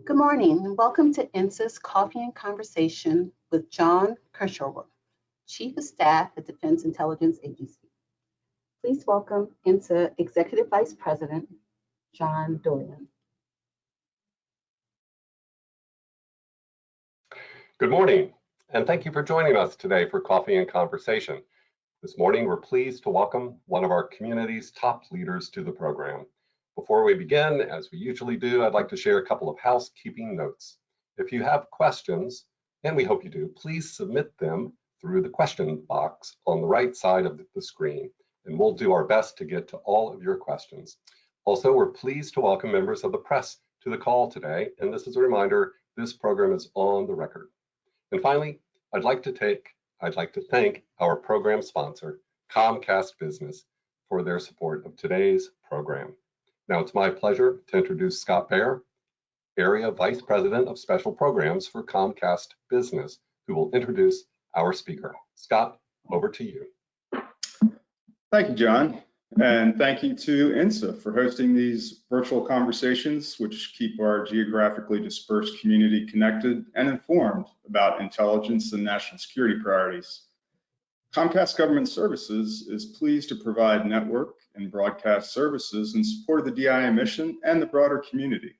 Good morning and welcome to INSA's Coffee and Conversation with John Kirchhofer, Chief of Staff at Defense Intelligence Agency. Please welcome INSA Executive Vice President, John Doyon. Good morning, and thank you for joining us today for Coffee and Conversation. This morning, we're pleased to welcome one of our community's top leaders to the program. Before we begin, as we usually do, I'd like to share a couple of housekeeping notes. If you have questions, and we hope you do, please submit them through the question box on the right side of the screen, and we'll do our best to get to all of your questions. Also, we're pleased to welcome members of the press to the call today, and this is a reminder, this program is on the record. And finally, I'd like to thank our program sponsor, Comcast Business, for their support of today's program. Now it's my pleasure to introduce Scott Baer, Area Vice President of Special Programs for Comcast Business, who will introduce our speaker. Scott, over to you. Thank you, John. And thank you to INSA for hosting these virtual conversations, which keep our geographically dispersed community connected and informed about intelligence and national security priorities. Comcast Government Services is pleased to provide network and broadcast services in support of the DIA mission and the broader community.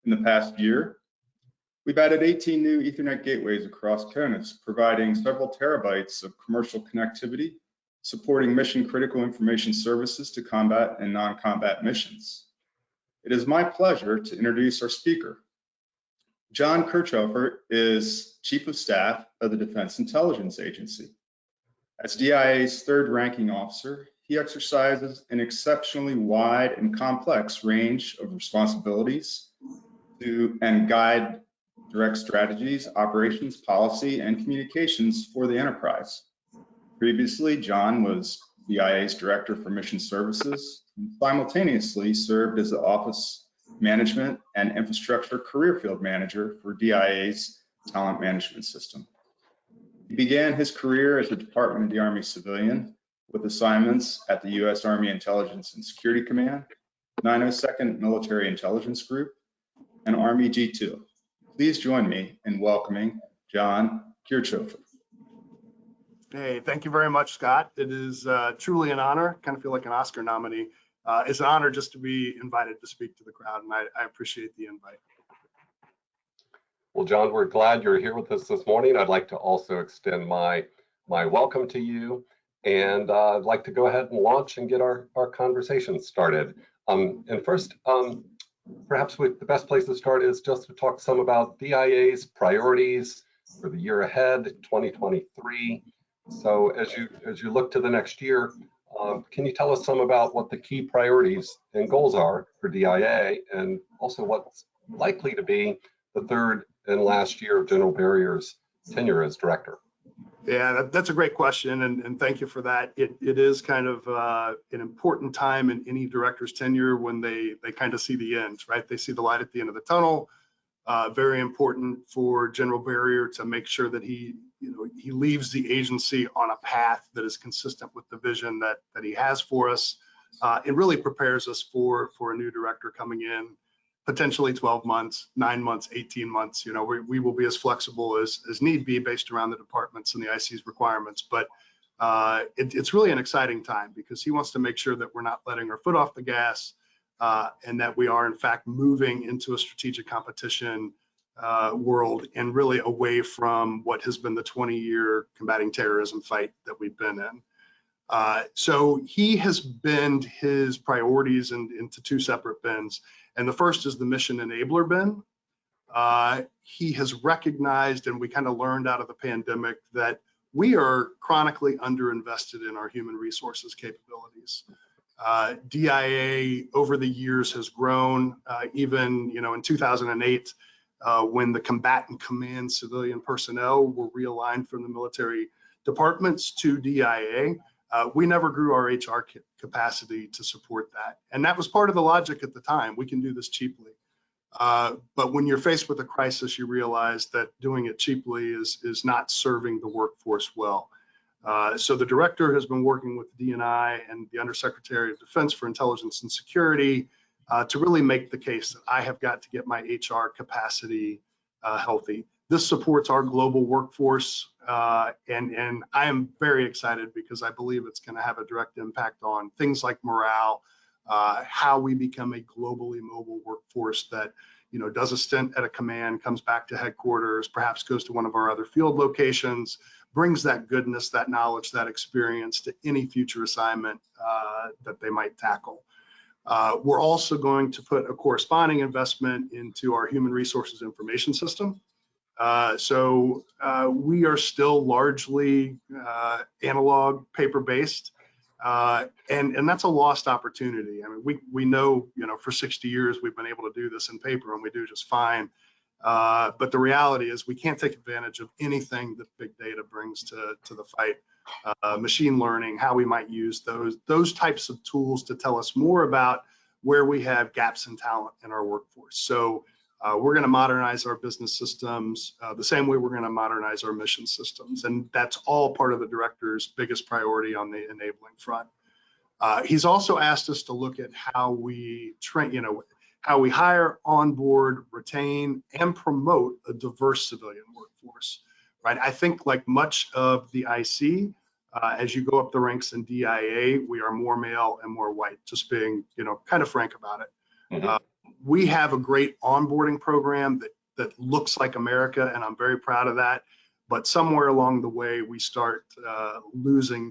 In the past year, we've added 18 new Ethernet gateways across CONUS, providing several terabytes of commercial connectivity, supporting mission-critical information services to combat and non-combat missions. It is my pleasure to introduce our speaker. John Kirchhofer is Chief of Staff of the Defense Intelligence Agency. As DIA's third ranking officer, he exercises an exceptionally wide and complex range of responsibilities to guide direct strategies, operations, policy, and communications for the enterprise. Previously, John was DIA's Director for Mission Services and simultaneously served as the Office Management and Infrastructure Career Field Manager for DIA's Talent Management System. He began his career as a Department of the Army civilian with assignments at the U.S. Army Intelligence and Security Command, 902nd Military Intelligence Group, and Army G2. Please join me in welcoming John Kirchhofer. Hey, thank you very much, Scott. It is truly an honor, kind of feel like an Oscar nominee. It's an honor just to be invited to speak to the crowd, and I appreciate the invite. Well, John, we're glad you're here with us this morning. I'd like to also extend my welcome to you, and I'd like to go ahead and launch and get our conversation started. And first, perhaps the best place to start is just to talk some about DIA's priorities for the year ahead, 2023. So as you look to the next year, can you tell us some about what the key priorities and goals are for DIA, and also what's likely to be the third and last year of General Barrier's tenure as director? Yeah, that's a great question, and thank you for that. It is kind of an important time in any director's tenure when they kind of see the end, right? They see the light at the end of the tunnel. Very important for General Barrier to make sure that he leaves the agency on a path that is consistent with the vision that he has for us. It really prepares us for a new director coming in, potentially 12 months, 9 months, 18 months. We will be as flexible as need be based around the departments and the IC's requirements. But it's really an exciting time because he wants to make sure that we're not letting our foot off the gas and that we are in fact moving into a strategic competition world and really away from what has been the 20-year combating terrorism fight that we've been in. So he has binned his priorities into two separate bins. And the first is the mission enabler bin. He has recognized, and we kind of learned out of the pandemic, that we are chronically underinvested in our human resources capabilities. DIA over the years has grown, even in 2008, when the combatant command civilian personnel were realigned from the military departments to DIA. We never grew our HR capacity to support that. And that was part of the logic at the time. We can do this cheaply. But when you're faced with a crisis, you realize that doing it cheaply is not serving the workforce well. So the director has been working with DNI and the Undersecretary of Defense for Intelligence and Security to really make the case that I have got to get my HR capacity healthy. This supports our global workforce, and I am very excited because I believe it's going to have a direct impact on things like morale, how we become a globally mobile workforce that, you know, does a stint at a command, comes back to headquarters, perhaps goes to one of our other field locations, brings that goodness, that knowledge, that experience to any future assignment that they might tackle. We're also going to put a corresponding investment into our human resources information system. So we are still largely analog, paper-based, and that's a lost opportunity. I mean, we know, you know, for 60 years we've been able to do this in paper, and we do just fine. But the reality is we can't take advantage of anything that big data brings to the fight. Machine learning, how we might use those types of tools to tell us more about where we have gaps in talent in our workforce. So we're going to modernize our business systems the same way we're going to modernize our mission systems. And that's all part of the director's biggest priority on the enabling front. He's also asked us to look at how we train, you know, how we hire, onboard, retain, and promote a diverse civilian workforce, right? I think like much of the IC, as you go up the ranks in DIA, we are more male and more white, just being, you know, kind of frank about it. Mm-hmm. We have a great onboarding program that looks like America, and I'm very proud of that. But somewhere along the way, we start losing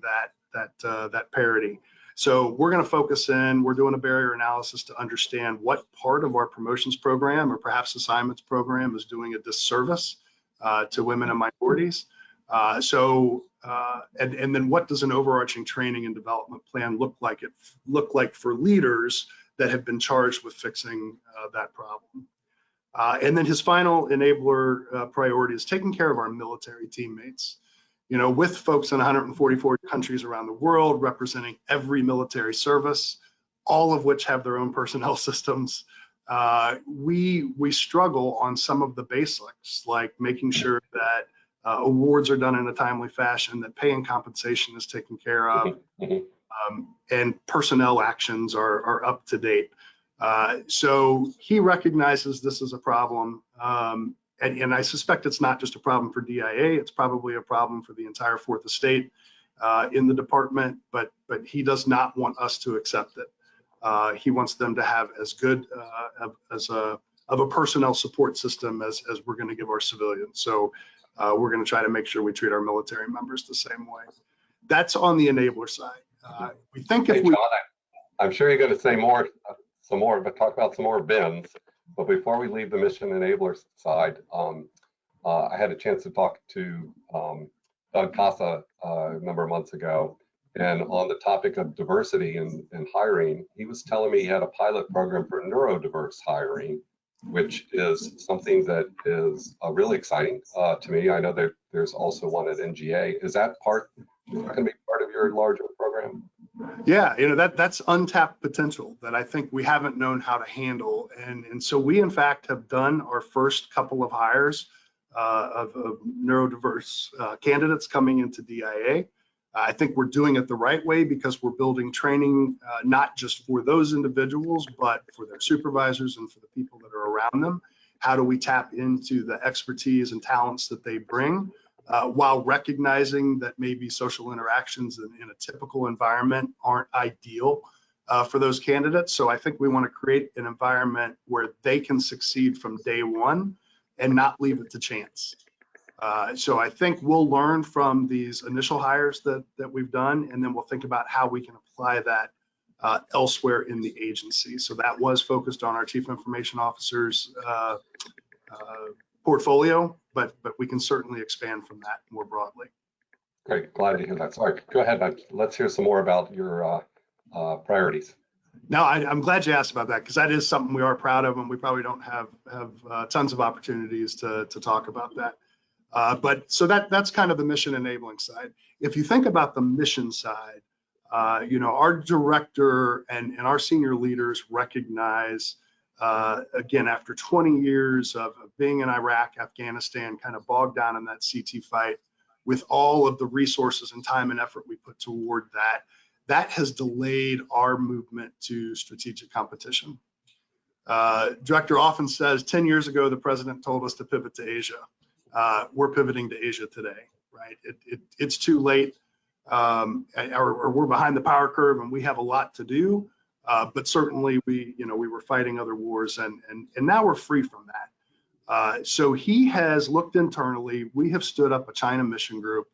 that parity. So we're going to focus in. We're doing a barrier analysis to understand what part of our promotions program or perhaps assignments program is doing a disservice to women and minorities. And then what does an overarching training and development plan look like for leaders that have been charged with fixing that problem? And then his final enabler priority is taking care of our military teammates. You know, with folks in 144 countries around the world, representing every military service, all of which have their own personnel systems, we struggle on some of the basics, like making sure that awards are done in a timely fashion, that pay and compensation is taken care of, and personnel actions are up to date. So he recognizes this as a problem. And I suspect it's not just a problem for DIA, it's probably a problem for the entire Fourth Estate in the department, but he does not want us to accept it. He wants them to have as good of a personnel support system as we're going to give our civilians. So we're going to try to make sure we treat our military members the same way. That's on the enabler side. We think if John, I'm sure you're going to say some more, but talk about some more bins. But before we leave the mission enabler side, I had a chance to talk to Doug Casa a number of months ago, and on the topic of diversity and hiring, he was telling me he had a pilot program for neurodiverse hiring, which is something that is really exciting to me. I know that there's also one at NGA. Is that going to be part of your larger program? Yeah, you know, that's untapped potential that I think we haven't known how to handle. And so we, in fact, have done our first couple of hires of neurodiverse candidates coming into DIA. I think we're doing it the right way because we're building training not just for those individuals, but for their supervisors and for the people that are around them. How do we tap into the expertise and talents that they bring? While recognizing that maybe social interactions in a typical environment aren't ideal for those candidates. So I think we want to create an environment where they can succeed from day one and not leave it to chance. So I think we'll learn from these initial hires that we've done, and then we'll think about how we can apply that elsewhere in the agency. So that was focused on our Chief Information Officer's portfolio, but we can certainly expand from that more broadly. Great, glad to hear that. Sorry, go ahead. Let's hear some more about your priorities. No, I'm glad you asked about that because that is something we are proud of, and we probably don't have tons of opportunities to talk about that. But so that's kind of the mission enabling side. If you think about the mission side, you know, our director and our senior leaders recognize, again, after 20 years of being in Iraq, Afghanistan, kind of bogged down in that CT fight, with all of the resources and time and effort we put toward that has delayed our movement to strategic competition. Director often says 10 years ago, the president told us to pivot to Asia. We're pivoting to Asia today, right? It's too late, or we're behind the power curve and we have a lot to do. But certainly we were fighting other wars and now we're free from that. So he has looked internally. We have stood up a China mission group,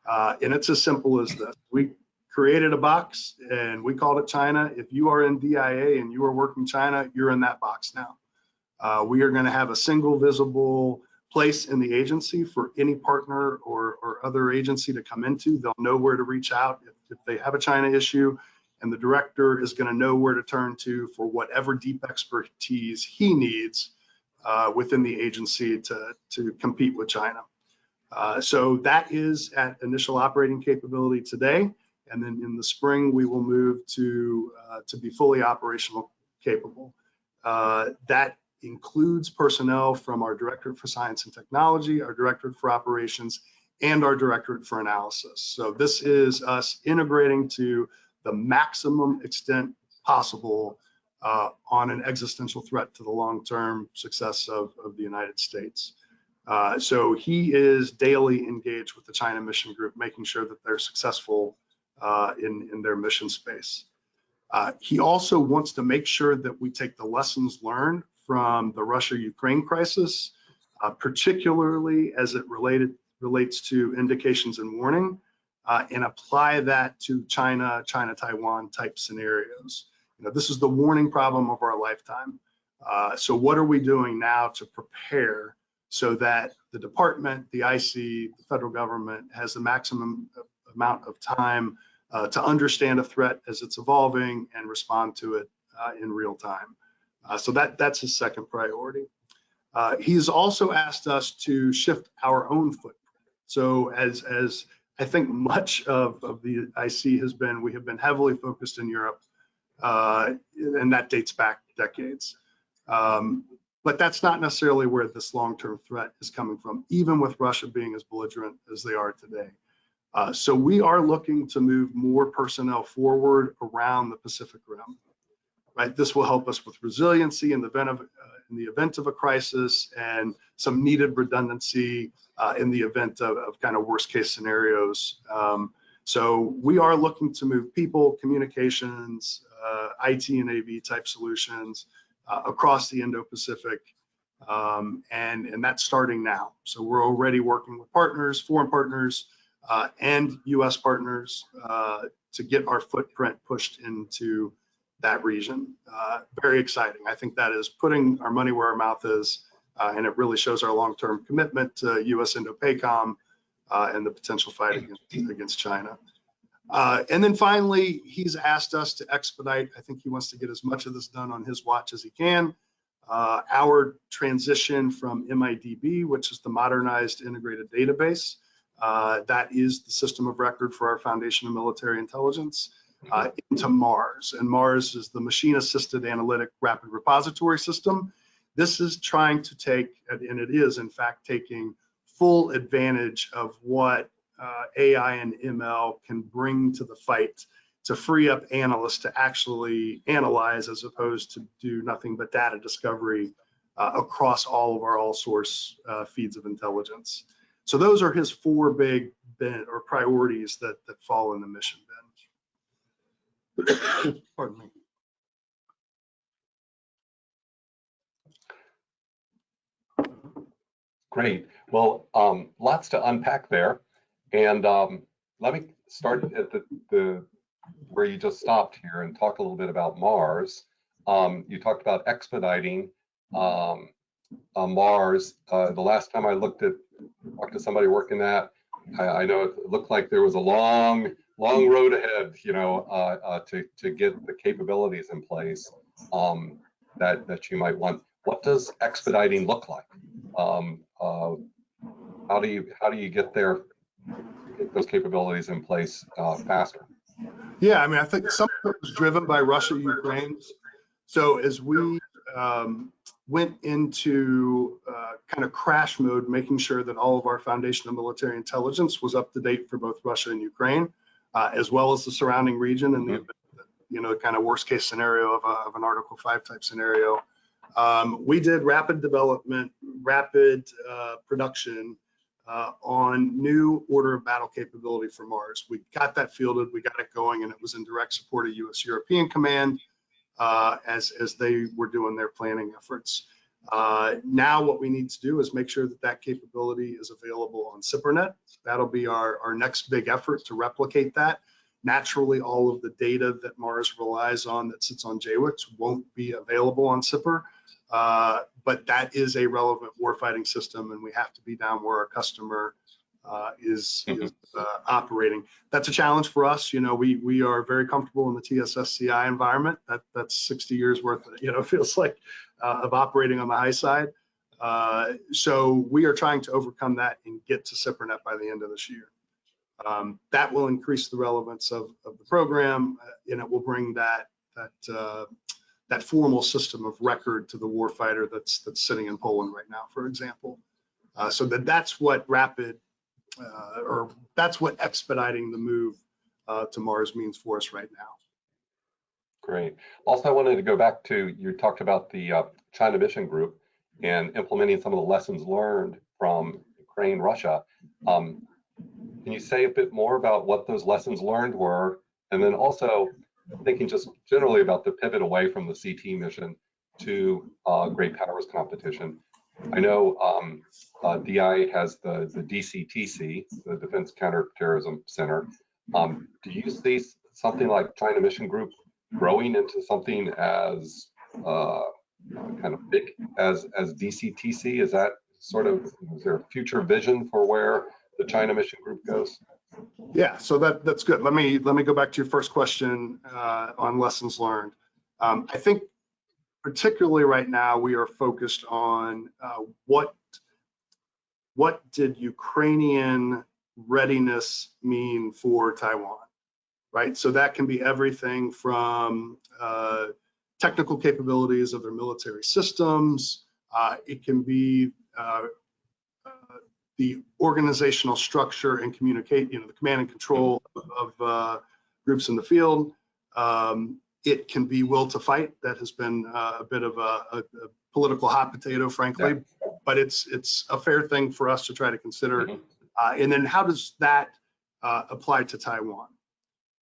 and it's as simple as this. We created a box and we called it China. If you are in DIA and you are working China, you're in that box now. We are going to have a single visible place in the agency for any partner or other agency to come into. They'll know where to reach out if they have a China issue, and the director is going to know where to turn to for whatever deep expertise he needs within the agency to compete with China. So that is at initial operating capability today. And then in the spring, we will move to be fully operational capable. That includes personnel from our Directorate for Science and Technology, our Directorate for Operations, and our Directorate for Analysis. So this is us integrating to the maximum extent possible on an existential threat to the long-term success of the United States. So he is daily engaged with the China Mission Group, making sure that they're successful in their mission space. He also wants to make sure that we take the lessons learned from the Russia-Ukraine crisis, particularly as it relates to indications and warning, and apply that to China-Taiwan type scenarios. This is the warning problem of our lifetime. So what are we doing now to prepare so that the department, the IC, the federal government has the maximum amount of time to understand a threat as it's evolving and respond to it in real time. So that's his second priority. He's also asked us to shift our own footprint. So as I think much of the IC has been, we have been heavily focused in Europe, and that dates back decades. But that's not necessarily where this long-term threat is coming from, even with Russia being as belligerent as they are today. So we are looking to move more personnel forward around the Pacific Rim. Right, this will help us with resiliency in the event of a crisis and some needed redundancy in the event of kind of worst case scenarios. So we are looking to move people, communications, IT and AV type solutions across the Indo-Pacific, and that's starting now. So we're already working with partners, foreign partners, and US partners to get our footprint pushed into that region. Very exciting. I think that is putting our money where our mouth is, and it really shows our long-term commitment to US Indo-PACOM and the potential fight against China. And then finally, he's asked us to expedite. I think he wants to get as much of this done on his watch as he can. Our transition from MIDB, which is the modernized integrated database, that is the system of record for our Foundation of Military Intelligence, into MARS. And MARS is the Machine Assisted Analytic Rapid Repository System. This is trying to take, and it is in fact taking full advantage of what AI and ML can bring to the fight to free up analysts to actually analyze as opposed to do nothing but data discovery across all of our all source feeds of intelligence. So those are his four big priorities that fall in the mission bench. Pardon me. Great. Well, lots to unpack there. And let me start at the where you just stopped here and talk a little bit about Mars. You talked about expediting Mars. The last time I talked to somebody working that, I know it looked like there was a long road ahead, to get the capabilities in place that you might want. What does expediting look like? How do you get there, get those capabilities in place faster? Yeah, I mean, I think some of it was driven by Russia, Ukraine. So as we went into kind of crash mode, making sure that all of our Foundation of Military Intelligence was up to date for both Russia and Ukraine, as well as the surrounding region, and the kind of worst case scenario of an Article 5 type scenario. We did rapid development, rapid production on new order of battle capability for Mars. We got that fielded, we got it going, and it was in direct support of U.S. European Command as they were doing their planning efforts. Now what we need to do is make sure that that capability is available on SIPRNet. That'll be our next big effort to replicate that. Naturally, all of the data that Mars relies on that sits on JWICs won't be available on SIPR, but that is a relevant warfighting system, and we have to be down where our customer is operating. That's a challenge for us. You know, we are very comfortable in the TSSCI environment. That's 60 years worth, feels like, of operating on the high side. So we are trying to overcome that and get to SIPRNet by the end of this year. That will increase the relevance of the program, and it will bring that formal system of record to the warfighter that's sitting in Poland right now, for example. So that's what that's what expediting the move to Mars means for us right now. Great. Also, I wanted to go back to, you talked about the China Mission Group and implementing some of the lessons learned from Ukraine, Russia. Can you say a bit more about what those lessons learned were? And then also thinking just generally about the pivot away from the CT mission to Great Powers competition. I know DI has the DCTC, the Defense Counterterrorism Center. Do you see something like China Mission Group growing into something as kind of big as DCTC? Is that sort of, is there a future vision for where the China Mission Group goes? Yeah, so that's good. Let me go back to your first question on lessons learned. I think particularly right now we are focused on what did Ukrainian readiness mean for Taiwan, right? So that can be everything from technical capabilities of their military systems. It can be the organizational structure and communicate, the command and control of groups in the field. It can be will to fight. That has been a bit of a political hot potato, frankly, but it's a fair thing for us to try to consider. And then how does that apply to Taiwan,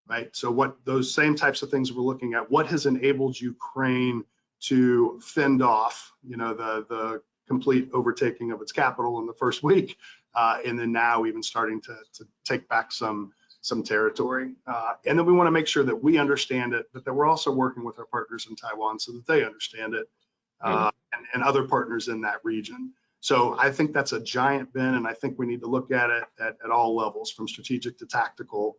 right? So what those same types of things we're looking at, what has enabled Ukraine to fend off, the complete overtaking of its capital in the first week, and then now even starting to take back some territory. And then we want to make sure that we understand it, but that we're also working with our partners in Taiwan so that they understand it, and other partners in that region. So I think that's a giant bin, and I think we need to look at it at all levels, from strategic to tactical,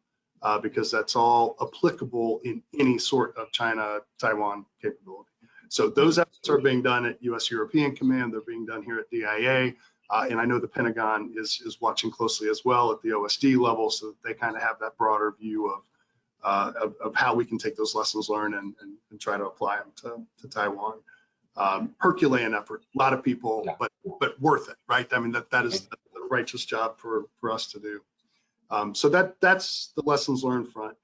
because that's all applicable in any sort of China-Taiwan capability. So those efforts are being done at U.S. European Command. They're being done here at DIA. And I know the Pentagon is watching closely as well at the OSD level, so that they kind of have that broader view of how we can take those lessons learned and try to apply them to Taiwan. Herculean effort, a lot of people, but worth it, right? I mean, that is the righteous job for us to do. So that's the lessons learned front.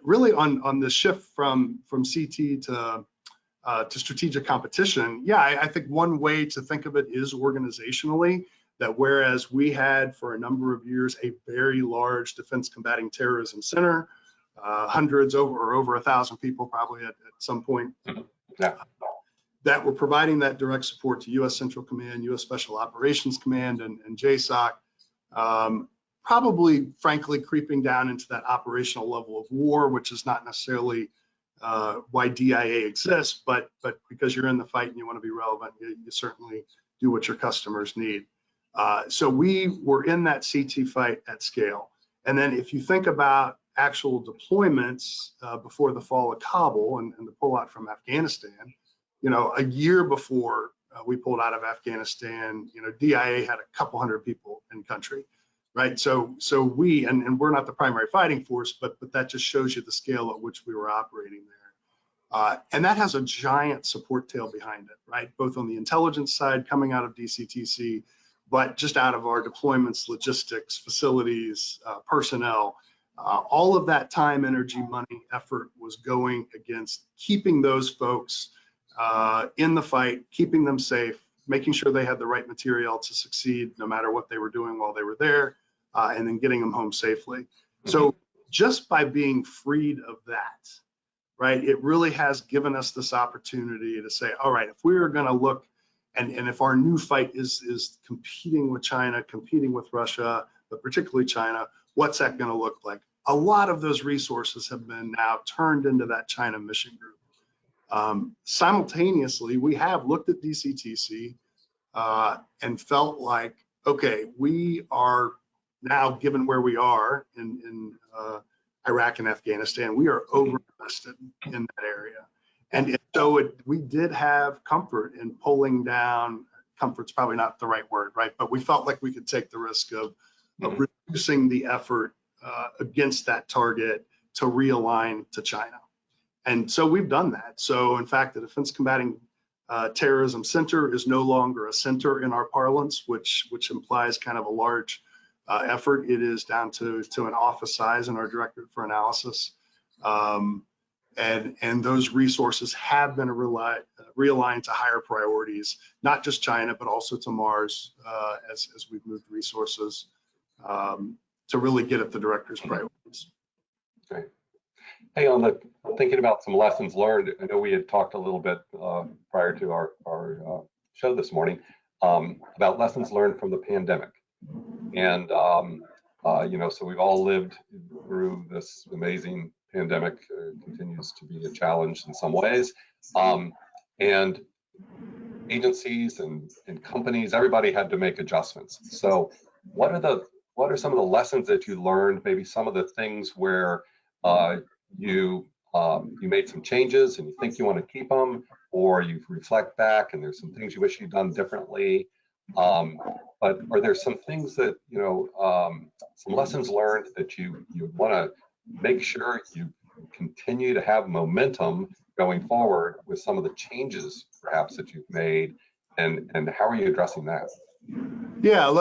Really on the shift from CT to strategic competition, I think one way to think of it is organizationally, that whereas we had for a number of years a very large defense combating terrorism center, hundreds over 1,000 people probably at some point, that were providing that direct support to U.S. Central Command, U.S. Special Operations Command, and JSOC, probably frankly creeping down into that operational level of war, which is not necessarily why DIA exists, but because you're in the fight and you want to be relevant, you certainly do what your customers need. So we were in that CT fight at scale. And then if you think about actual deployments before the fall of Kabul and the pullout from Afghanistan, a year before we pulled out of Afghanistan, DIA had a couple hundred people in country. Right, so we, and we're not the primary fighting force, but that just shows you the scale at which we were operating there. And that has a giant support tail behind it, right? Both on the intelligence side coming out of DCTC, but just out of our deployments, logistics, facilities, personnel, all of that time, energy, money, effort was going against keeping those folks in the fight, keeping them safe, making sure they had the right material to succeed no matter what they were doing while they were there, and then getting them home safely. So just by being freed of that, right, it really has given us this opportunity to say, all right, if we are going to look, and if our new fight is competing with China, competing with Russia, but particularly China, what's that going to look like? A lot of those resources have been now turned into that China mission group. Simultaneously, we have looked at DCTC and felt like, okay, we are now, given where we are in Iraq and Afghanistan, we are over-invested in that area. And so we did have comfort in pulling down, comfort's probably not the right word, right? But we felt like we could take the risk of reducing the effort against that target to realign to China. And so we've done that. So in fact, the Defense Combating Terrorism Center is no longer a center in our parlance, which implies kind of a large effort. It is down to an office size in our Directorate for Analysis. And those resources have been realigned to higher priorities, not just China, but also to Mars as we've moved resources to really get at the Director's priorities. Okay. Hey, thinking about some lessons learned, I know we had talked a little bit prior to our show this morning about lessons learned from the pandemic. And, so we've all lived through this amazing pandemic. Continues to be a challenge in some ways. And agencies and companies, everybody had to make adjustments. So what are some of the lessons that you learned, maybe some of the things where you made some changes and you think you want to keep them, or you reflect back and there's some things you wish you'd done differently. But are there some things that, some lessons learned that you want to make sure you continue to have momentum going forward with some of the changes perhaps that you've made, and how are you addressing that? Yeah,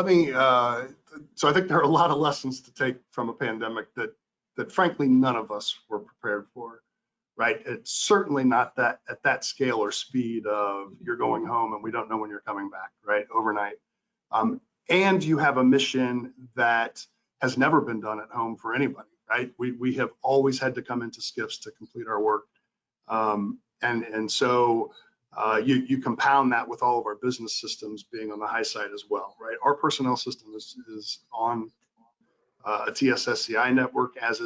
so I think there are a lot of lessons to take from a pandemic that frankly none of us were prepared for, right? It's certainly not that at that scale or speed of you're going home and we don't know when you're coming back, right, overnight. And you have a mission that has never been done at home for anybody, right? We have always had to come into SCIFs to complete our work. And so you compound that with all of our business systems being on the high side as well, right? Our personnel system is on a TSSCI network, as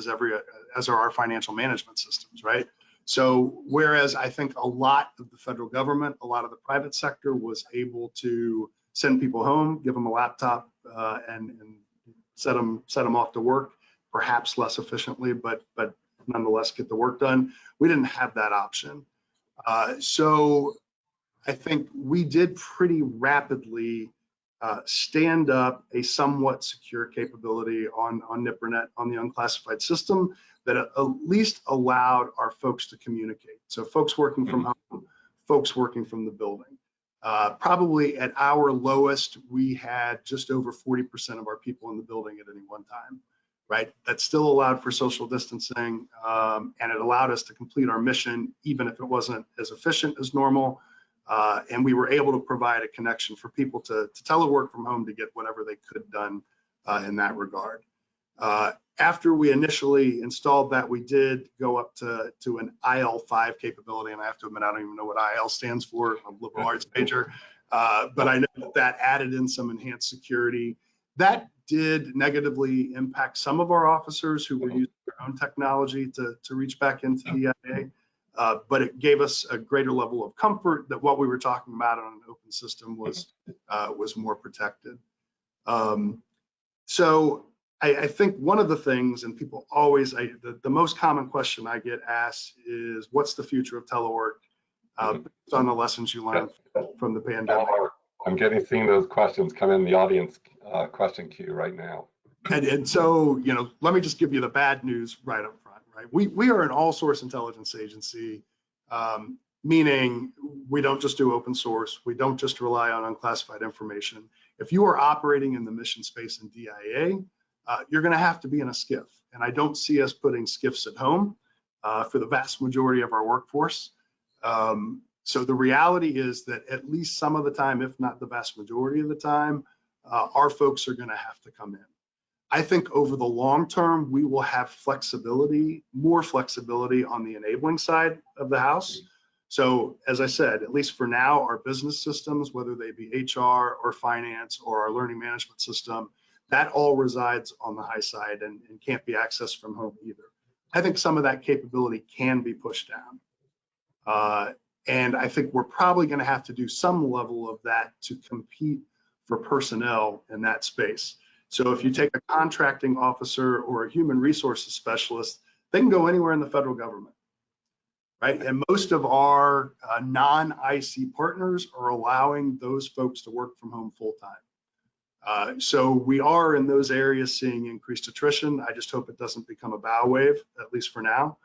are our financial management systems, right? So whereas I think a lot of the federal government, a lot of the private sector was able to send people home, give them a laptop, and set them off to work, perhaps less efficiently, but nonetheless get the work done. We didn't have that option. So I think we did pretty rapidly stand up a somewhat secure capability on NIPRNet, on the unclassified system, that at least allowed our folks to communicate. So folks working from home, folks working from the building. Probably at our lowest, we had just over 40% of our people in the building at any one time, right? That still allowed for social distancing, and it allowed us to complete our mission, even if it wasn't as efficient as normal. And we were able to provide a connection for people to telework from home to get whatever they could done in that regard. After we initially installed that, we did go up to an IL5 capability, and I have to admit, I don't even know what IL stands for. I'm a liberal arts major, but I know that added in some enhanced security. That did negatively impact some of our officers who were using their own technology to reach back into the EIA. But it gave us a greater level of comfort that what we were talking about on an open system was more protected. So I think one of the things, and people always, the most common question I get asked is, what's the future of telework based on the lessons you learned from the pandemic? I'm seeing those questions come in the audience question queue right now. And so, let me just give you the bad news right up front, right? We are an all source intelligence agency, meaning we don't just do open source. We don't just rely on unclassified information. If you are operating in the mission space in DIA, you're going to have to be in a SCIF. And I don't see us putting SCIFs at home for the vast majority of our workforce. So the reality is that at least some of the time, if not the vast majority of the time, our folks are going to have to come in. I think over the long term, we will have flexibility, more flexibility on the enabling side of the house. So as I said, at least for now, our business systems, whether they be HR or finance or our learning management system, that all resides on the high side and can't be accessed from home either. I think some of that capability can be pushed down. And I think we're probably going to have to do some level of that to compete for personnel in that space. So if you take a contracting officer or a human resources specialist, they can go anywhere in the federal government, right? And most of our non-IC partners are allowing those folks to work from home full time. So we are in those areas seeing increased attrition. I just hope it doesn't become a bow wave, at least for now.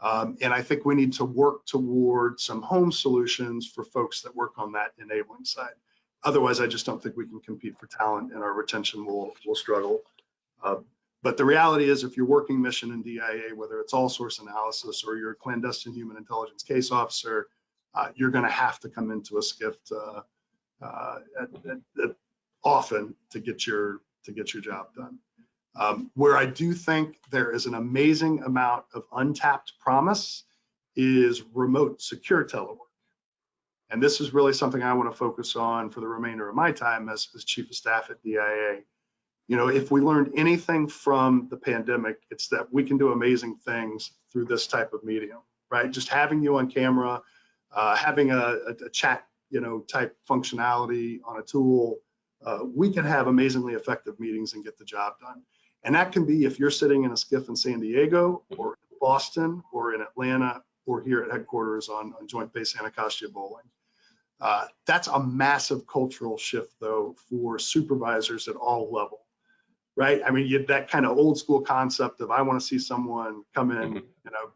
And I think we need to work toward some home solutions for folks that work on that enabling side. Otherwise, I just don't think we can compete for talent, and our retention will struggle. But the reality is, if you're working mission in DIA, whether it's all source analysis or you're a clandestine human intelligence case officer, you're going to have to come into a SCIF often to get your job done. Where I do think there is an amazing amount of untapped promise is remote secure telework. And this is really something I want to focus on for the remainder of my time as Chief of Staff at DIA. You know, if we learned anything from the pandemic, it's that we can do amazing things through this type of medium, right? Just having you on camera, having a chat, type functionality on a tool, we can have amazingly effective meetings and get the job done. And that can be if you're sitting in a SCIF in San Diego or in Boston or in Atlanta or here at headquarters on Joint Base Anacostia Bowling. That's a massive cultural shift, though, for supervisors at all levels, right? I mean, that kind of old school concept of I want to see someone come in,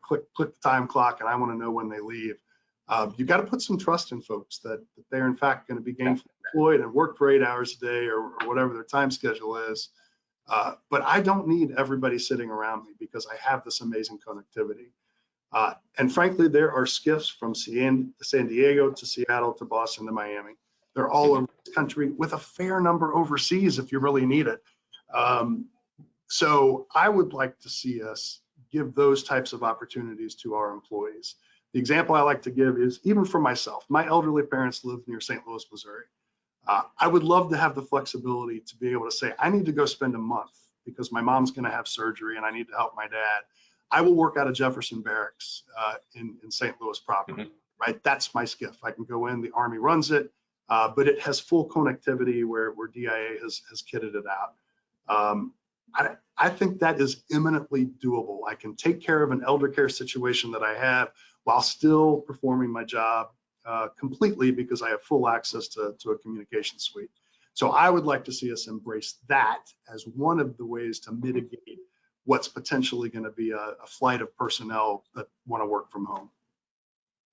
click the time clock, and I want to know when they leave. You got to put some trust in folks that they're in fact going to be gainfully employed and work for 8 hours a day or whatever their time schedule is. But I don't need everybody sitting around me because I have this amazing connectivity. And frankly, there are SCIFs from San Diego to Seattle to Boston to Miami. They're all over the country with a fair number overseas if you really need it. So I would like to see us give those types of opportunities to our employees. The example I like to give is even for myself. My elderly parents live near St. Louis, Missouri. I would love to have the flexibility to be able to say, I need to go spend a month because my mom's going to have surgery and I need to help my dad. I will work out of Jefferson Barracks in St. Louis proper, right? That's my SCIF. I can go in, the Army runs it, but it has full connectivity where DIA has kitted it out. I think that is eminently doable. I can take care of an elder care situation that I have while still performing my job completely because I have full access to a communication suite. So I would like to see us embrace that as one of the ways to mitigate what's potentially going to be a flight of personnel that want to work from home.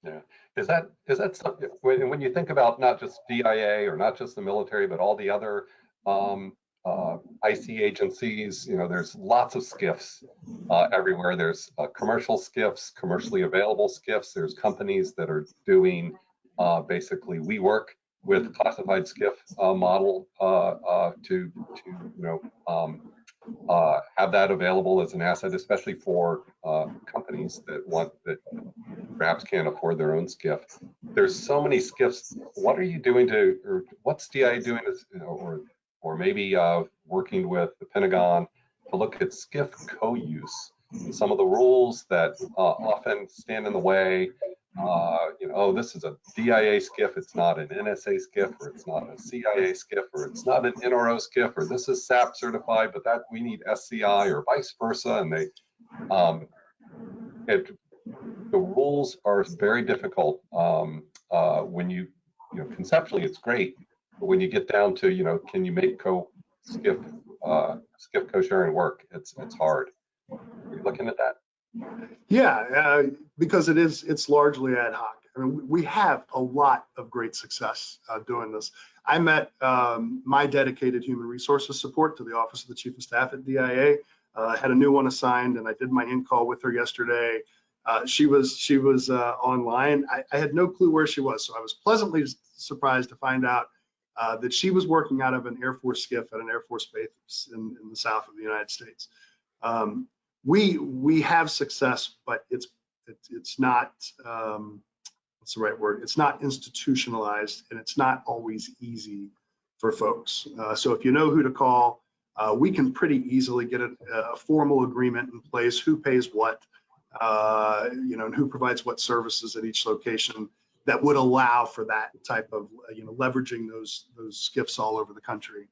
Yeah, is that something when you think about not just DIA or not just the military, but all the other IC agencies? There's lots of SCIFs everywhere. There's commercial SCIFs, commercially available SCIFs. There's companies that are doing basically we work with classified SCIF model to have that available as an asset, especially for companies that perhaps can't afford their own SCIF. There's so many SCIFs. What are you doing or what's DIA doing, or maybe working with the Pentagon to look at SCIF co-use? Some of the rules that often stand in the way. This is a DIA SCIF, it's not an NSA SCIF, or it's not a CIA SCIF, or it's not an NRO SCIF, or this is SAP certified, but that we need SCI or vice versa. And the rules are very difficult when conceptually it's great, but when you get down to, can you make SCIF co-sharing work? It's hard. Are you looking at that? Yeah, because it's largely ad hoc. I mean, we have a lot of great success doing this. I met my dedicated human resources support to the Office of the Chief of Staff at DIA. I had a new one assigned, and I did my in-call with her yesterday. She was online. I had no clue where she was, so I was pleasantly surprised to find out that she was working out of an Air Force skiff at an Air Force base in the south of the United States. We have success, but it's not what's the right word? It's not institutionalized, and it's not always easy for folks. So if you know who to call, we can pretty easily get a formal agreement in place, who pays what, and who provides what services at each location that would allow for that type of, leveraging those skiffs all over the country.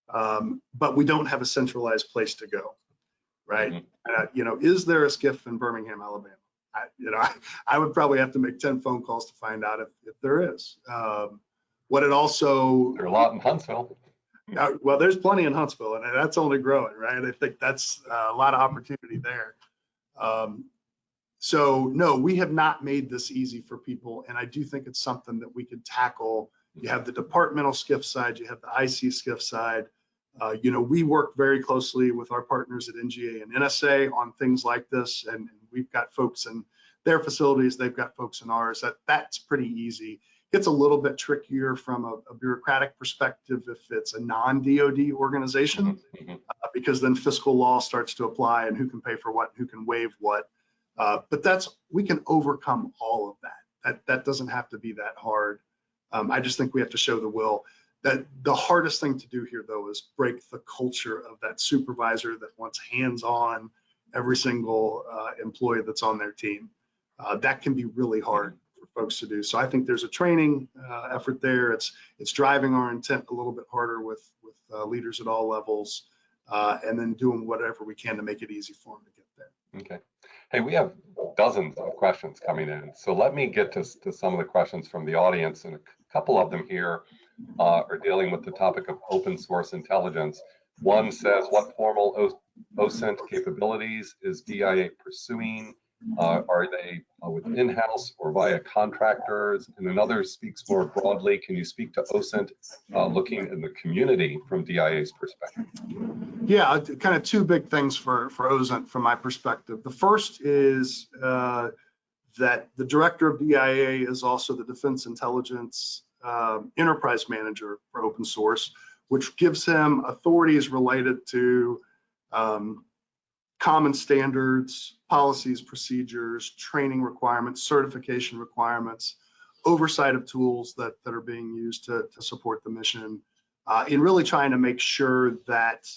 But we don't have a centralized place to go, right? Is there a skiff in Birmingham, Alabama? I would probably have to make 10 phone calls to find out if there is. What it also— There are a lot in Huntsville. Well, there's plenty in Huntsville, and that's only growing, right? I think that's a lot of opportunity there. So no, we have not made this easy for people, and I do think it's something that we could tackle. You have the departmental skiff side, you have the IC skiff side. We work very closely with our partners at NGA and NSA on things like this, and we've got folks in their facilities, they've got folks in ours. That's pretty easy. It's a little bit trickier from a bureaucratic perspective if it's a non-DoD organization, because then fiscal law starts to apply and who can pay for what, who can waive what. But we can overcome all of that. That doesn't have to be that hard. I just think we have to show the will. That the hardest thing to do here, though, is break the culture of that supervisor that wants hands-on every single employee that's on their team. That can be really hard for folks to do. So I think there's a training effort there. It's driving our intent a little bit harder with leaders at all levels, and then doing whatever we can to make it easy for them to get there. Okay. Hey, we have dozens of questions coming in. So let me get to some of the questions from the audience, and a couple of them here are dealing with the topic of open source intelligence. One says, what formal Osint capabilities is DIA pursuing? Are they with in-house or via contractors? And another speaks more broadly. Can you speak to Osint looking in the community from DIA's perspective? Yeah, kind of two big things for Osint from my perspective. The first is that the director of DIA is also the Defense Intelligence Enterprise Manager for open source, which gives him authorities related to common standards, policies, procedures, training requirements, certification requirements, oversight of tools that are being used to support the mission, in really trying to make sure that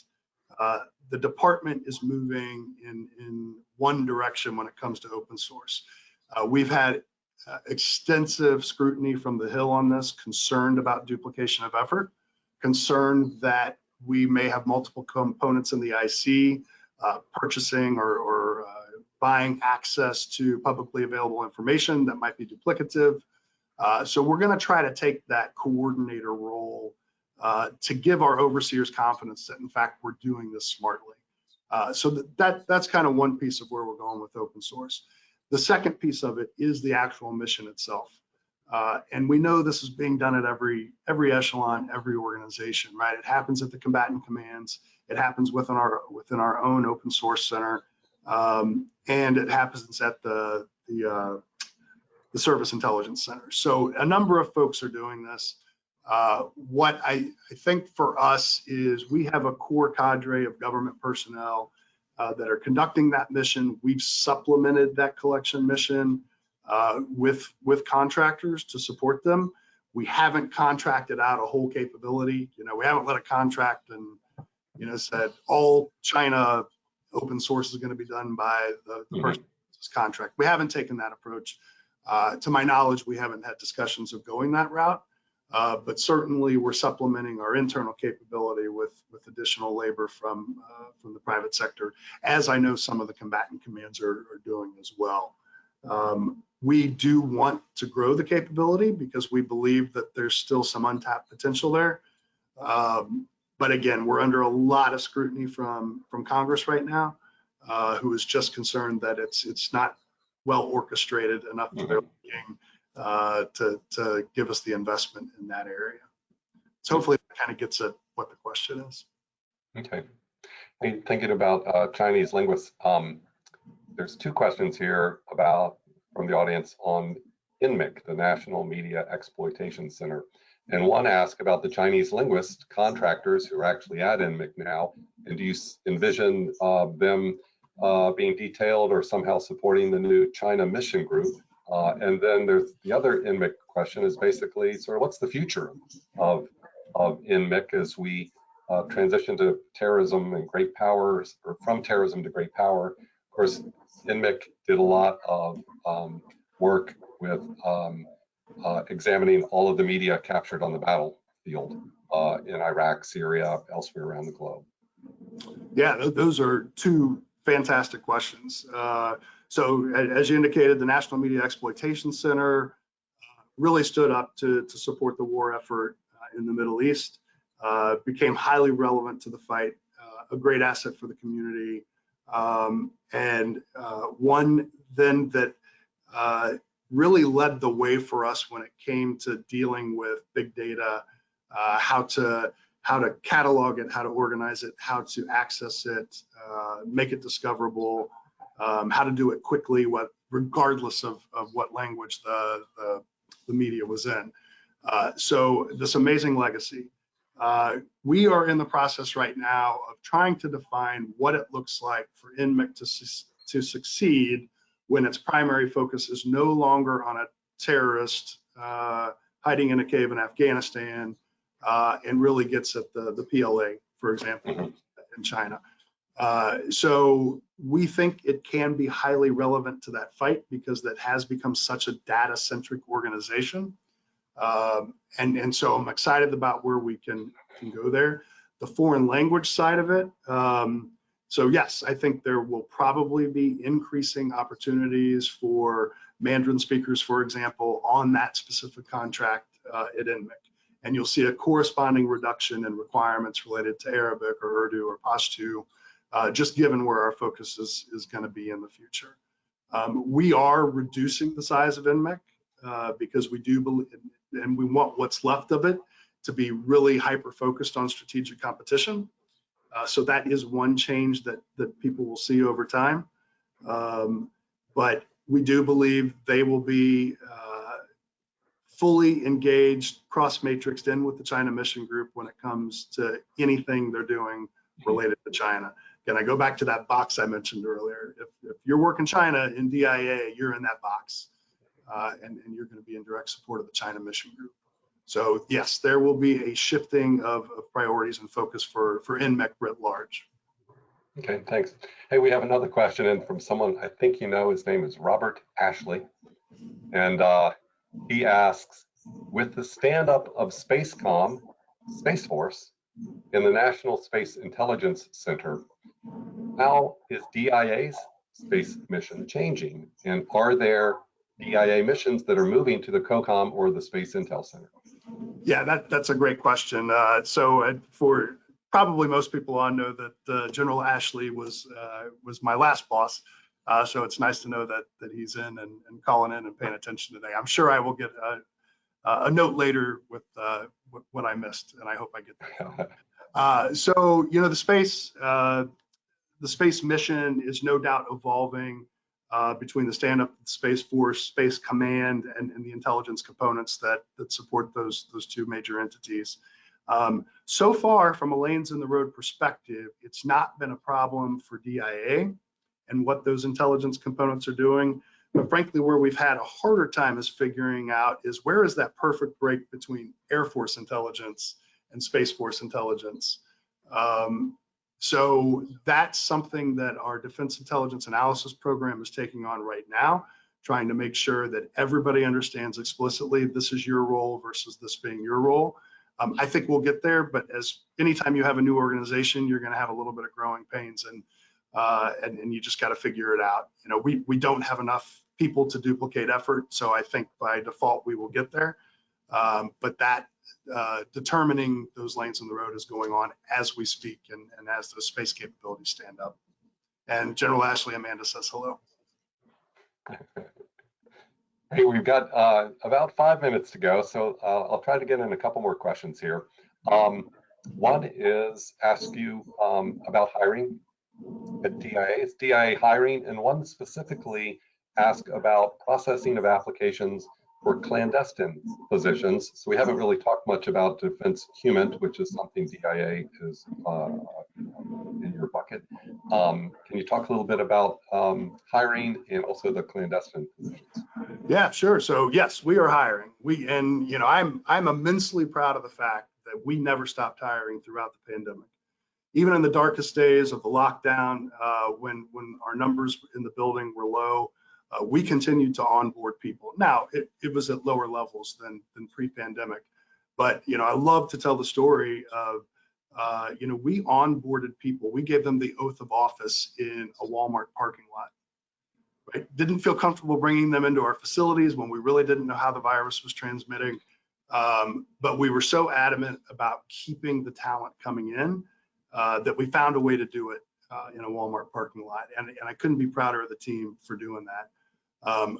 the department is moving in one direction when it comes to open source. We've had extensive scrutiny from the Hill on this, concerned about duplication of effort, concerned that we may have multiple components in the IC, purchasing or buying access to publicly available information that might be duplicative. So we're going to try to take that coordinator role to give our overseers confidence that, in fact, we're doing this smartly. So that's kind of one piece of where we're going with open source. The second piece of it is the actual mission itself. And we know this is being done at every echelon, every organization, right? It happens at the combatant commands. It happens within our own open source center, and it happens at the Service Intelligence Center. So a number of folks are doing this. What I think for us is we have a core cadre of government personnel that are conducting that mission. We've supplemented that collection mission with contractors to support them. We haven't contracted out a whole capability. We haven't let a contract and said all China open source is going to be done by the person who's contract. We haven't taken that approach. To my knowledge, we haven't had discussions of going that route. But certainly we're supplementing our internal capability with additional labor from the private sector, as I know some of the combatant commands are doing as well. We do want to grow the capability because we believe that there's still some untapped potential there. But again, we're under a lot of scrutiny from Congress right now, who is just concerned that it's not well orchestrated enough to their liking, to give us the investment in that area. So hopefully that kind of gets at what the question is. Okay. Hey, thinking about Chinese linguists, there's two questions here from the audience on INMIC, the National Media Exploitation Center. And one asked about the Chinese linguist contractors who are actually at INMIC now. And do you envision them being detailed or somehow supporting the new China mission group? And then there's the other INMIC question is basically sort of what's the future of INMIC as we transition to terrorism and great powers, or from terrorism to great power. Of course, INMIC did a lot of work with examining all of the media captured on the battlefield in Iraq, Syria, elsewhere around the globe. Yeah, those are two fantastic questions. So as you indicated, the National Media Exploitation Center really stood up to support the war effort in the Middle East, became highly relevant to the fight, a great asset for the community, and one then that really led the way for us when it came to dealing with big data, how to catalog it, how to organize it, how to access it, make it discoverable, how to do it quickly, regardless of what language the media was in. So this amazing legacy. We are in the process right now of trying to define what it looks like for INMIC to succeed when its primary focus is no longer on a terrorist hiding in a cave in Afghanistan and really gets at the PLA, for example, in China. So we think it can be highly relevant to that fight because that has become such a data-centric organization. And so I'm excited about where we can go there. The foreign language side of it. So yes, I think there will probably be increasing opportunities for Mandarin speakers, for example, on that specific contract at INMIC. And you'll see a corresponding reduction in requirements related to Arabic or Urdu or Pashto, just given where our focus is going to be in the future. We are reducing the size of INMIC because we do believe, and we want what's left of it to be really hyper-focused on strategic competition. So that is one change that people will see over time. But we do believe they will be fully engaged, cross-matrixed in with the China Mission Group when it comes to anything they're doing related to China. Again, I go back to that box I mentioned earlier. If you're working China in DIA, you're in that box, and you're going to be in direct support of the China Mission Group. So yes, there will be a shifting of priorities and focus for INMEC writ large. Okay, thanks. Hey, we have another question in from someone, I think you know, his name is Robert Ashley. And he asks, with the stand-up of SpaceCom, Space Force, in the National Space Intelligence Center, how is DIA's space mission changing? And are there DIA missions that are moving to the COCOM or the Space Intel Center? Yeah, that's a great question. So for probably most people on know that General Ashley was my last boss. So it's nice to know that he's in and calling in and paying attention today. I'm sure I will get a note later with what I missed, and I hope I get that. So you know, the space mission is no doubt evolving between the stand-up Space Force, Space Command, and the intelligence components that support those two major entities. So far, from a lanes in the road perspective, it's not been a problem for DIA and what those intelligence components are doing. But frankly, where we've had a harder time is figuring out is where is that perfect break between Air Force intelligence and Space Force intelligence. So that's something that our Defense Intelligence Analysis Program is taking on right now, trying to make sure that everybody understands explicitly this is your role versus this being your role. I think we'll get there, but as anytime you have a new organization, you're going to have a little bit of growing pains, and you just got to figure it out. You know, we don't have enough people to duplicate effort, so I think by default we will get there. But that determining those lanes in the road is going on as we speak, and as those space capabilities stand up. And General Ashley, Amanda says hello. Hey, we've got about 5 minutes to go, so I'll try to get in a couple more questions here. One is ask you about hiring at DIA. It's DIA hiring, and one specifically asked about processing of applications for clandestine positions. So we haven't really talked much about defense human, which is something DIA is in your bucket. Can you talk a little bit about hiring and also the clandestine positions? Yeah, sure. So yes, we are hiring. I'm immensely proud of the fact that we never stopped hiring throughout the pandemic. Even in the darkest days of the lockdown, when our numbers in the building were low, we continued to onboard people. Now, it was at lower levels than pre-pandemic, but I love to tell the story of we onboarded people. We gave them the oath of office in a Walmart parking lot. Right? Didn't feel comfortable bringing them into our facilities when we really didn't know how the virus was transmitting, but we were so adamant about keeping the talent coming in that we found a way to do it in a Walmart parking lot, and I couldn't be prouder of the team for doing that.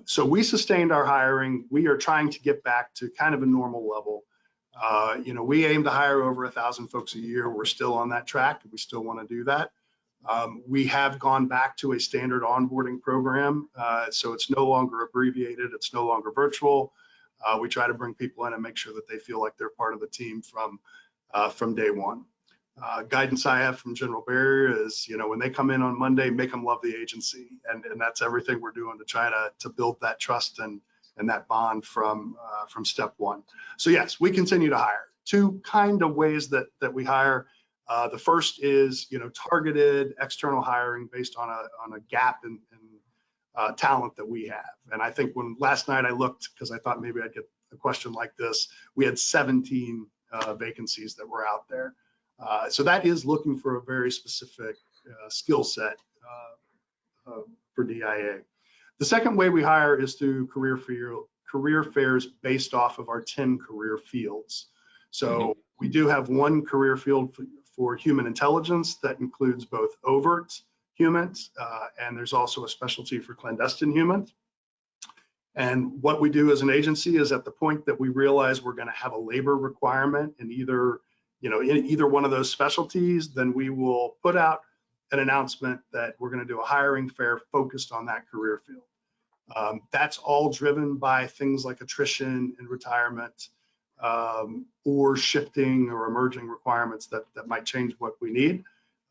So we sustained our hiring. We are trying to get back to kind of a normal level. We aim to hire over 1,000 folks a year. We're still on that track. We still want to do that. We have gone back to a standard onboarding program, so it's no longer abbreviated. It's no longer virtual. We try to bring people in and make sure that they feel like they're part of the team from day one. Guidance I have from General Barrier is, when they come in on Monday, make them love the agency, and that's everything we're doing to try to build that trust and that bond from step one. So yes, we continue to hire. Two kind of ways that we hire. The first is, targeted external hiring based on a gap in talent that we have. And I think when last night I looked, because I thought maybe I'd get a question like this, we had 17 vacancies that were out there. So that is looking for a very specific skill set for DIA. The second way we hire is through career fairs based off of our 10 career fields. So we do have one career field for human intelligence that includes both overt humans, and there's also a specialty for clandestine humans. And what we do as an agency is, at the point that we realize we're going to have a labor requirement in either one of those specialties, then we will put out an announcement that we're going to do a hiring fair focused on that career field. That's all driven by things like attrition and retirement, or shifting or emerging requirements that might change what we need.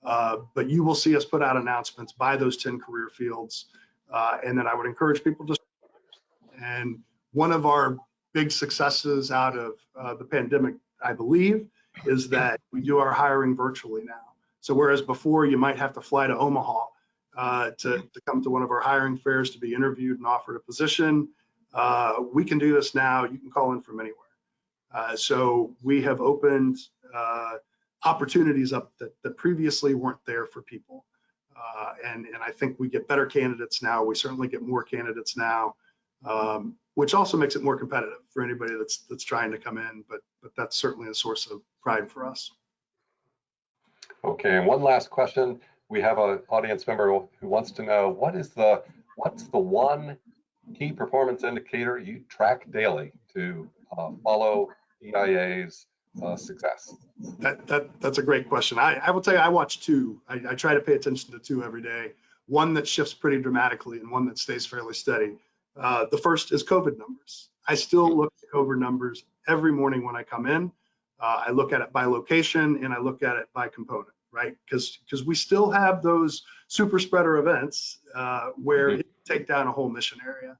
But you will see us put out announcements by those 10 career fields, and then I would encourage people to. And one of our big successes out of the pandemic, I believe, is that we do our hiring virtually now. So whereas before you might have to fly to Omaha to come to one of our hiring fairs to be interviewed and offered a position, we can do this now. You can call in from anywhere. So we have opened opportunities up that previously weren't there for people. And I think we get better candidates now. We certainly get more candidates now, which also makes it more competitive for anybody that's trying to come in, but that's certainly a source of pride for us. Okay, and one last question. We have an audience member who wants to know, what's the one key performance indicator you track daily to follow EIA's success? That's a great question. I will tell you, I watch two. I try to pay attention to two every day. One that shifts pretty dramatically and one that stays fairly steady. The first is COVID numbers. I still look at COVID numbers every morning when I come in. I look at it by location and I look at it by component, right? Because we still have those super spreader events where it can take down a whole mission area.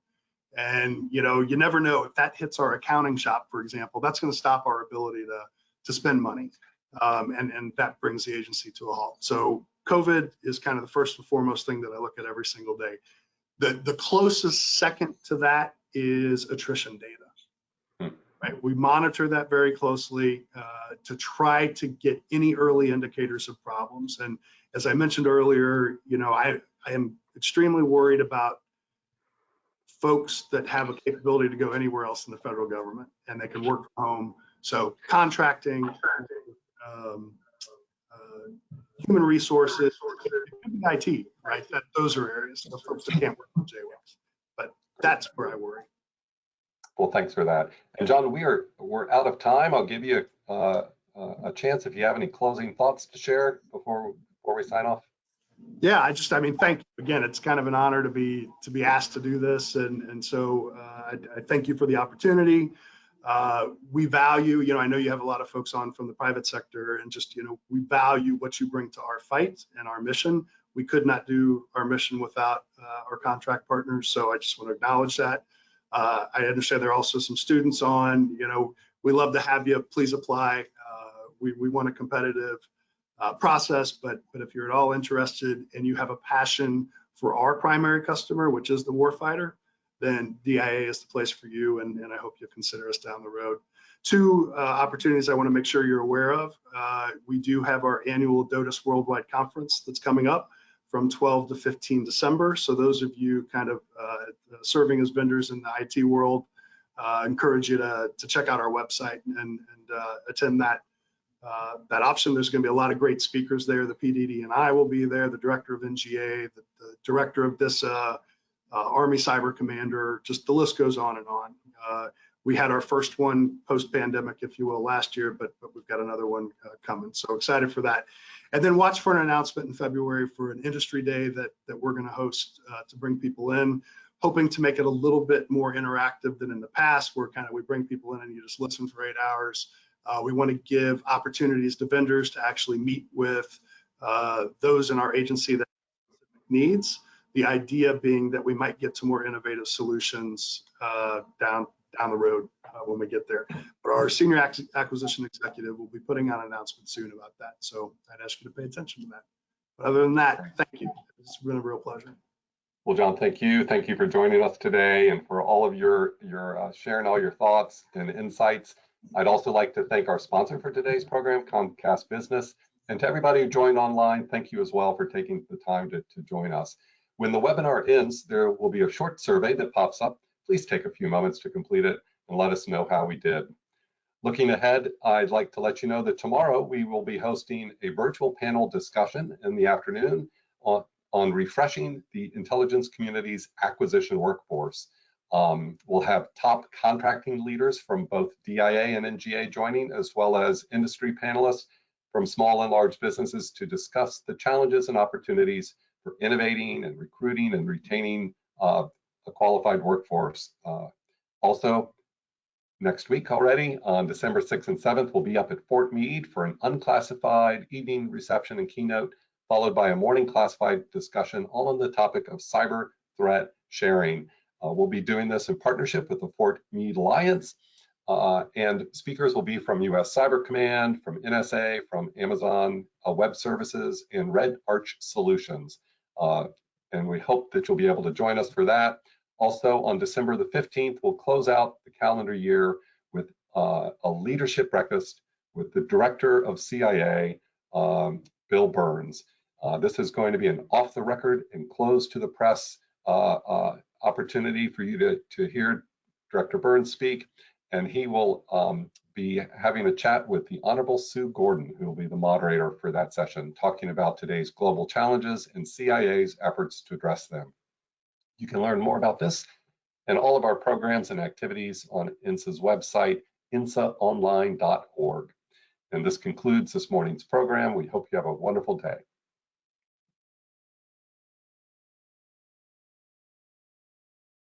And you never know, if that hits our accounting shop, for example, that's going to stop our ability to spend money, and that brings the agency to a halt. So COVID is kind of the first and foremost thing that I look at every single day. The closest second to that is attrition data, right? We monitor that very closely to try to get any early indicators of problems. And as I mentioned earlier, I am extremely worried about folks that have a capability to go anywhere else in the federal government and they can work from home. So contracting, human resources, IT, right? Those are areas of folks that can't work from JWACS, but that's where I worry. Well, thanks for that. And John, we're out of time. I'll give you a chance if you have any closing thoughts to share before we sign off. Yeah, I mean, thank you again. It's kind of an honor to be asked to do this, and so I thank you for the opportunity. We value, I know you have a lot of folks on from the private sector, and just we value what you bring to our fight and our mission. We could not do our mission without our contract partners, so I just want to acknowledge that. I understand there are also some students on. We love to have you. Please apply. We want a competitive process, but if you're at all interested and you have a passion for our primary customer, which is the warfighter, then DIA is the place for you, and I hope you'll consider us down the road. Two opportunities I want to make sure you're aware of. We do have our annual DOTUS Worldwide Conference that's coming up from 12 to 15 December. So those of you kind of serving as vendors in the IT world, encourage you to check out our website and attend that option. There's going to be a lot of great speakers there. The PDD and I will be there, the director of NGA, the director of this Army Cyber Commander, just the list goes on and on. We had our first one post-pandemic, if you will, last year, but we've got another one coming. So excited for that. And then watch for an announcement in February for an industry day that we're going to host to bring people in, hoping to make it a little bit more interactive than in the past, where we bring people in and you just listen for 8 hours. We want to give opportunities to vendors to actually meet with those in our agency that have specific needs. The idea being that we might get to more innovative solutions down the road when we get there. But our senior acquisition executive will be putting out an announcement soon about that. So I'd ask you to pay attention to that. But other than that, thank you. It's been a real pleasure. Well, John, thank you. Thank you for joining us today and for all of your sharing all your thoughts and insights. I'd also like to thank our sponsor for today's program, Comcast Business. And to everybody who joined online, thank you as well for taking the time to join us. When the webinar ends, there will be a short survey that pops up. Please take a few moments to complete it and let us know how we did. Looking ahead, I'd like to let you know that tomorrow we will be hosting a virtual panel discussion in the afternoon on refreshing the intelligence community's acquisition workforce. We'll have top contracting leaders from both DIA and NGA joining, as well as industry panelists from small and large businesses to discuss the challenges and opportunities for innovating and recruiting and retaining a qualified workforce. Also, next week already, on December 6th and 7th, we'll be up at Fort Meade for an unclassified evening reception and keynote, followed by a morning classified discussion all on the topic of cyber threat sharing. We'll be doing this in partnership with the Fort Meade Alliance, and speakers will be from US Cyber Command, from NSA, from Amazon Web Services, and Red Arch Solutions. And we hope that you'll be able to join us for that. Also, on December the 15th, we'll close out the calendar year with a leadership breakfast with the director of CIA, Bill Burns. This is going to be an off-the-record and closed to the press opportunity for you to hear Director Burns speak, and he will be having a chat with the Honorable Sue Gordon, who will be the moderator for that session, talking about today's global challenges and CIA's efforts to address them. You can learn more about this and all of our programs and activities on INSA's website, insaonline.org. And this concludes this morning's program. We hope you have a wonderful day.